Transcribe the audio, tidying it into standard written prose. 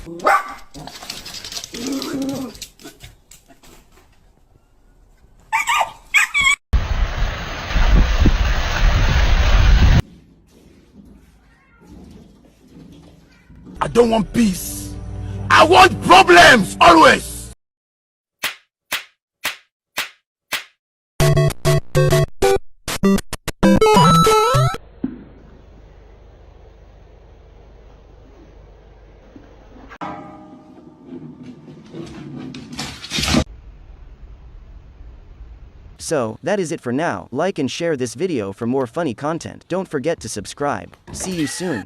I don't want peace. I want problems always. So, that is it for now. Like and share this video for more funny content. Don't forget to subscribe. See you soon.